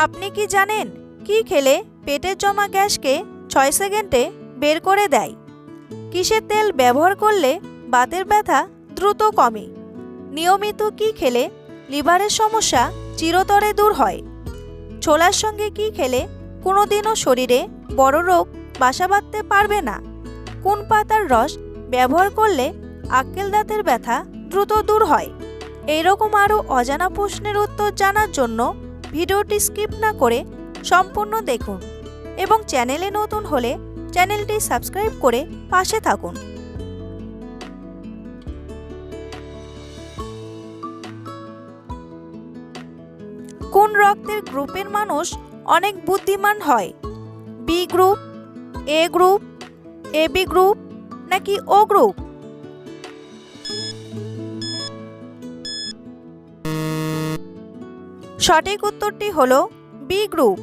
আপনি কি জানেন কি খেলে পেটের জমা গ্যাসকে 6 সেকেন্ডে বের করে দেয়? কিসের তেল ব্যবহার করলে বাতের ব্যথা দ্রুত কমে? নিয়মিত কি খেলে লিভারের সমস্যা চিরতরে দূর হয়? ছোলার সঙ্গে কি খেলে কোনোদিনও শরীরে বড় রোগ বাসা বাঁধতে পারবে না? কোন পাতার রস ব্যবহার করলে আক্কেল দাঁতের ব্যথা দ্রুত দূর হয়? এইরকম আরও অজানা প্রশ্নের উত্তর জানার জন্য ভিডিওটি স্কিপ না করে সম্পূর্ণ দেখুন এবং চ্যানেলে নতুন হলে চ্যানেলটি সাবস্ক্রাইব করে পাশে থাকুন। কোন রক্তের গ্রুপের মানুষ অনেক বুদ্ধিমান হয়? বি গ্রুপ, এ গ্রুপ, এবি গ্রুপ নাকি ও গ্রুপ? সঠিক উত্তরটি হলো বি গ্রুপ।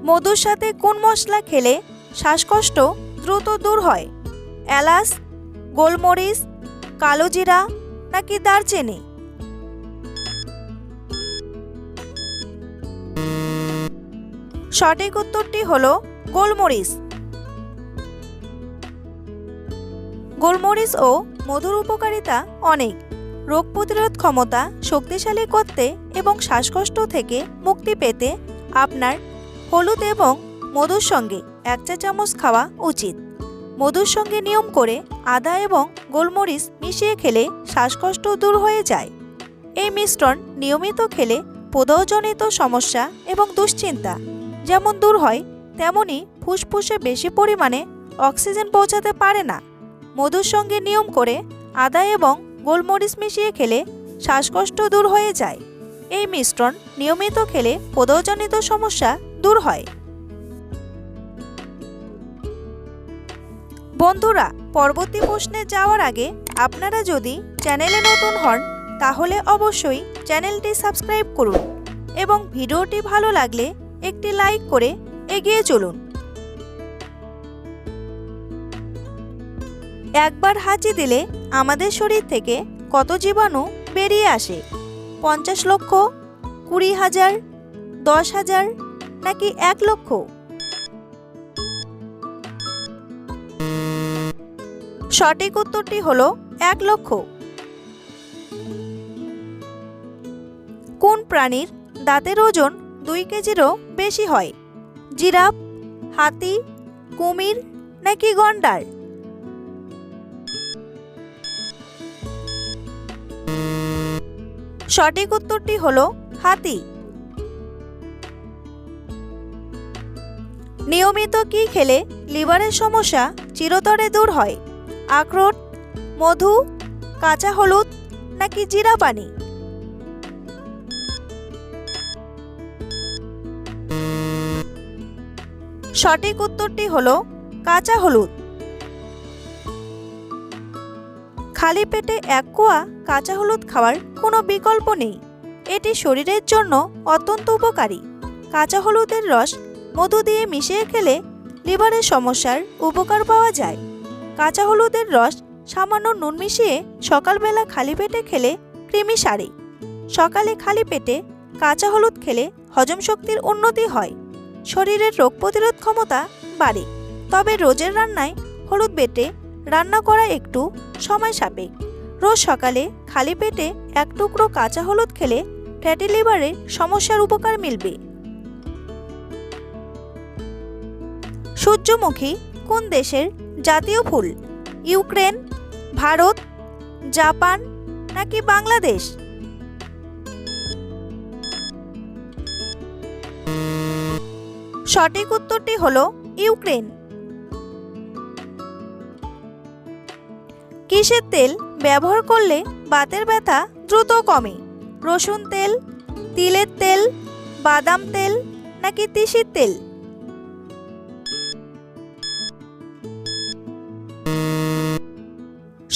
মধুর সাথে কোন মশলা খেলে শ্বাসকষ্ট দ্রুত দূর হয়? এলাচ, গোলমরিচ, কালোজিরা নাকি দারচিনি? সঠিক উত্তরটি হলো গোলমরিচ। গোলমরিচ ও মধুর উপকারিতা অনেক। রোগ প্রতিরোধ ক্ষমতা শক্তিশালী করতে এবং শ্বাসকষ্ট থেকে মুক্তি পেতে আপনার হলুদ এবং মধুর সঙ্গে 1 চা চামচ খাওয়া উচিত। মধুর সঙ্গে নিয়ম করে আদা এবং গোলমরিচ মিশিয়ে খেলে শ্বাসকষ্ট দূর হয়ে যায়। এই মিশ্রণ নিয়মিত খেলে প্রদাহজনিত সমস্যা এবং দুশ্চিন্তা যেমন দূর হয়, তেমনি ফুসফুসে বেশি পরিমাণে অক্সিজেন পৌঁছাতে পারে না। মধুর সঙ্গে নিয়ম করে আদা এবং গোলমরিচ মিশিয়ে খেলে শ্বাসকষ্ট দূর হয়ে যায়। এই মিশ্রণ নিয়মিত খেলে প্রদাহজনিত সমস্যা দূর হয়। বন্ধুরা, পরবর্তী প্রশ্নে যাওয়ার আগে আপনারা যদি চ্যানেলে নতুন হন তাহলে অবশ্যই চ্যানেলটি সাবস্ক্রাইব করুন এবং ভিডিওটি ভালো লাগলে একটি লাইক করে এগিয়ে চলুন। একবার হাঁচি দিলে আমাদের শরীর থেকে কত জীবাণু বেরিয়ে আসে? 50 লক্ষ, 20,000, 10,000 নাকি 1 লক্ষ? সঠিক উত্তরটি হলো 1 লক্ষ। কোন প্রাণীর দাঁতের ওজন 2 কেজিরও বেশি হয়? জিরাফ, হাতি, কুমির নাকি গন্ডার? সঠিক উত্তরটি হলো হাতি। নিয়মিত কি খেলে লিভারের সমস্যা চিরতরে দূর হয়? আখরোট, মধু, কাঁচা হলুদ নাকি জিরা পানি? সঠিক উত্তরটি হলো কাঁচা হলুদ। খালি পেটে 1 কোয়া কাঁচা হলুদ খাওয়ার কোনো বিকল্প নেই। এটি শরীরের জন্য অত্যন্ত উপকারী। কাঁচা হলুদের রস মধু দিয়ে মিশিয়ে খেলে লিভারের সমস্যার উপকার পাওয়া যায়। কাঁচা হলুদের রস সামান্য নুন মিশিয়ে সকালবেলা খালি পেটে খেলে কৃমি সারে। সকালে খালি পেটে কাঁচা হলুদ খেলে হজম শক্তির উন্নতি হয়, শরীরের রোগ প্রতিরোধ ক্ষমতা বাড়ে। তবে রোজের রান্নায় হলুদ বেটে রান্না করা একটু সময় সাপেক্ষ। রোজ সকালে খালি পেটে 1 টুকরো কাঁচা হলুদ খেলে ফ্যাটি লিভারের সমস্যার উপকার মিলবে। সূর্যমুখী কোন দেশের জাতীয় ফুল? ইউক্রেন, ভারত, জাপান নাকি বাংলাদেশ? সঠিক উত্তরটি হলো ইউক্রেন। কিসের তেল ব্যবহার করলে বাতের ব্যথা দ্রুত কমে? রসুন তেল, তিলের তেল, বাদাম তেল নাকি তিসির তেল?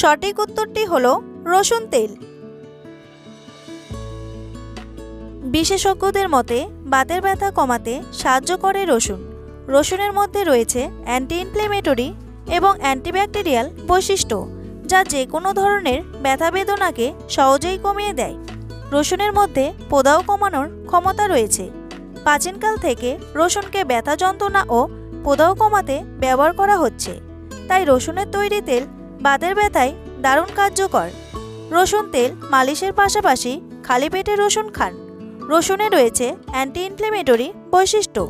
সঠিক উত্তরটি হলো রসুন তেল। বিশেষজ্ঞদের মতে বাতের ব্যথা কমাতে সাহায্য করে রসুন। রসুনের মধ্যে রয়েছে অ্যান্টি ইনফ্লেমেটরি এবং অ্যান্টিব্যাকটেরিয়াল বৈশিষ্ট্য, যা যে কোনো ধরনের ব্যথা বেদনাকে সহজেই কমিয়ে দেয়। রসুনের মধ্যে প্রদাহ কমানোর ক্ষমতা রয়েছে। প্রাচীনকাল থেকে রসুনকে ব্যথা যন্ত্রণা ও প্রদাহ কমাতে ব্যবহার করা হচ্ছে। তাই রসুনের তৈরি তেল বাতের ব্যথায় দারুণ কার্যকর। রসুন তেল মালিশের পাশাপাশি খালি পেটে রসুন খান। রসুনে রয়েছে অ্যান্টি ইনফ্লেমেটরি বৈশিষ্ট্য,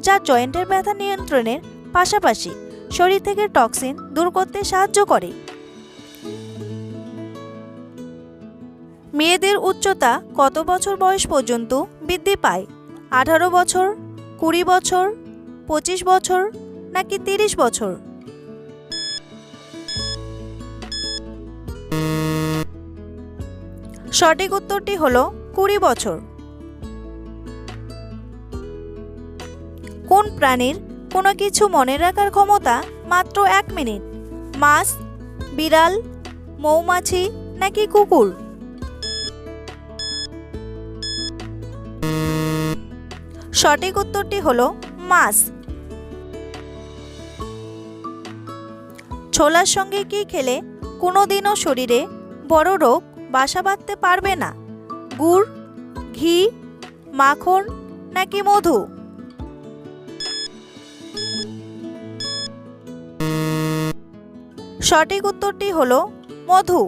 যা জয়েন্টের ব্যথা নিয়ন্ত্রণের পাশাপাশি শরীর থেকে টক্সিন দূর করতে সাহায্য করে। মেয়েদের উচ্চতা কত বছর বয়স পর্যন্ত বৃদ্ধি পায়? 18 বছর, 20 বছর, 25 বছর নাকি 30 বছর? সঠিক উত্তরটি হলো 20 বছর। কোন প্রাণীর কোনো কিছু মনে রাখার ক্ষমতা মাত্র 1 মিনিট? মাছ, বিড়াল, মৌমাছি নাকি কুকুর? সঠিক উত্তরটি হলো মাছ। ছোলার সঙ্গে কি খেলে কোনোদিনও শরীরে বড় রোগ বাসা বাঁধতে পারবে না? গুড়, ঘি, মাখন নাকি মধু? সঠিক উত্তরটি হলো মধু।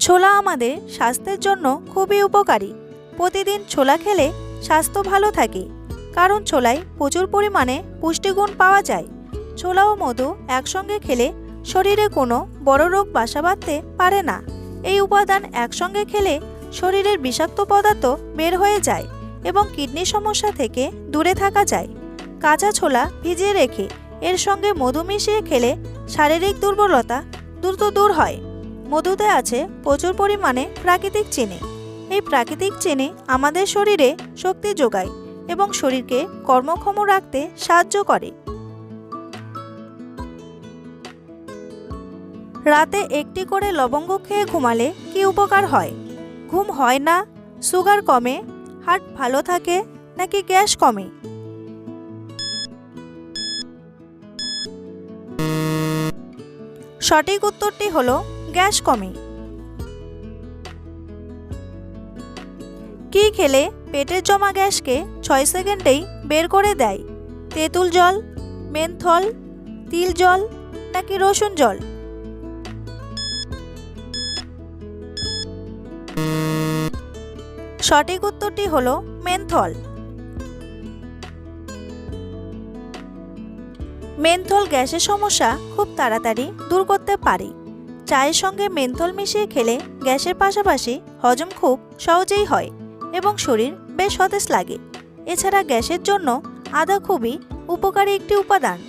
ছোলা আমাদের স্বাস্থ্যের জন্য খুবই উপকারী। প্রতিদিন ছোলা খেলে স্বাস্থ্য ভালো থাকে, কারণ ছোলায় প্রচুর পরিমাণে পুষ্টিগুণ পাওয়া যায়। ছোলা ও মধু একসঙ্গে খেলে শরীরে কোনো বড় রোগ বাসা বাঁধতে পারে না। এই উপাদান একসঙ্গে খেলে শরীরের বিষাক্ত পদার্থ বের হয়ে যায় এবং কিডনির সমস্যা থেকে দূরে থাকা যায়। কাঁচা ছোলা ভিজিয়ে রেখে এর সঙ্গে মধু মিশিয়ে খেলে শারীরিক দুর্বলতা দ্রুত দূর হয়। মধুতে আছে প্রচুর পরিমাণে প্রাকৃতিক চিনি। এই প্রাকৃতিক চিনি আমাদের শরীরে শক্তি যোগায় এবং শরীরকে কর্মক্ষম রাখতে সাহায্য করে। রাতে একটি করে লবঙ্গ খেয়ে ঘুমালে কি উপকার হয়? ঘুম হয় না, সুগার কমে, হার্ট ভালো থাকে নাকি গ্যাস কমে? সঠিক উত্তরটি হলো গ্যাস কমে। কি খেলে পেটের জমা গ্যাসকে 6 সেকেন্ডেই বের করে দেয়? তেঁতুল জল, মেন্থল, তিল জল নাকি রসুন জল? সঠিক উত্তরটি হলো মেন্থল। মেন্থল গ্যাসের সমস্যা খুব তাড়াতাড়ি দূর করতে পারে। চায়ের সঙ্গে মেন্থল মিশিয়ে খেলে গ্যাসের পাশাপাশি হজম খুব সহজেই হয় এবং শরীর বেশ সতেজ লাগে। এছাড়া গ্যাসের জন্য আদা খুবই উপকারী একটি উপাদান।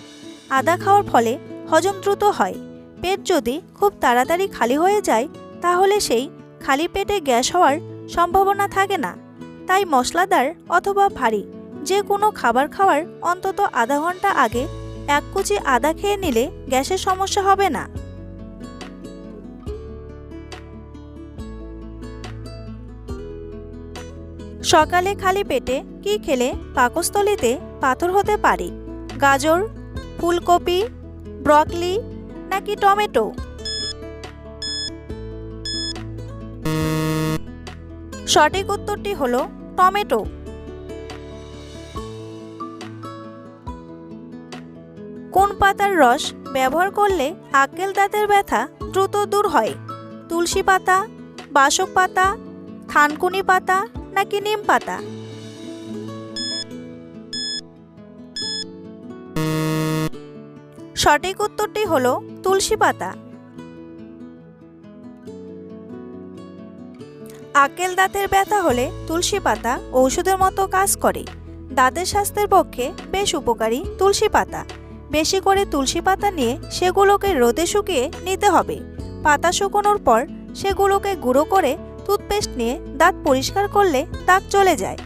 আদা খাওয়ার ফলে হজম দ্রুত হয়। পেট যদি খুব তাড়াতাড়ি খালি হয়ে যায় তাহলে সেই খালি পেটে গ্যাস হওয়ার সম্ভাবনা থাকে না। তাই মশলাদার অথবা ভারী যে কোনো খাবার খাওয়ার অন্তত আধা ঘন্টা আগে 1 কুচি আদা খেয়ে নিলে গ্যাসের সমস্যা হবে না। সকালে খালি পেটে কি খেলে পাকস্থলীতে পাথর হতে পারে? গাজর, ফুলকপি, ব্রকলি নাকি টমেটো? সঠিক উত্তরটি হলো টমেটো। কোন পাতার রস ব্যবহার করলে আক্কেল দাঁতের ব্যথা দ্রুত দূর হয়? তুলসী পাতা, বাসক পাতা, থানকুনি পাতা নাকি নিম পাতা? সঠিক উত্তরটি হলো তুলসী পাতা। আক্কেল দাঁতের ব্যথা হলে তুলসী পাতা ঔষধের মতো কাজ করে। দাঁতের স্বাস্থ্যের পক্ষে বেশ উপকারী তুলসী পাতা। বেশি করে তুলসী পাতা নিয়ে সেগুলোকে রোদে শুকিয়ে নিতে হবে। পাতা শুকোনোর পর সেগুলোকে গুঁড়ো করে টুথপেস্ট নিয়ে দাঁত পরিষ্কার করলে দাগ চলে যায়।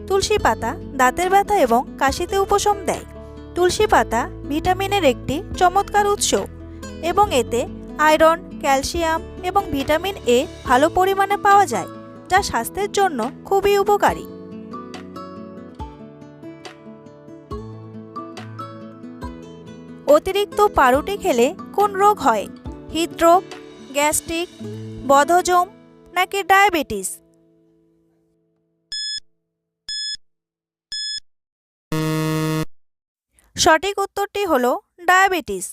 তুলসী পাতা দাঁতের ব্যথা এবং কাশিতে উপশম দেয়। তুলসী পাতা ভিটামিনের একটি চমৎকার উৎস এবং এতে আয়রন, ক্যালসিয়াম এবং ভিটামিন এ ভালো পরিমাণে পাওয়া যায়, যা স্বাস্থ্যের জন্য খুবই উপকারী। অতিরিক্ত পাউরুটি খেলে কোন রোগ হয়? হৃদরোগ, গ্যাস্ট্রিক, বদহজম নাকি ডায়াবেটিস? সঠিক উত্তরটি হলো ডায়াবেটিস।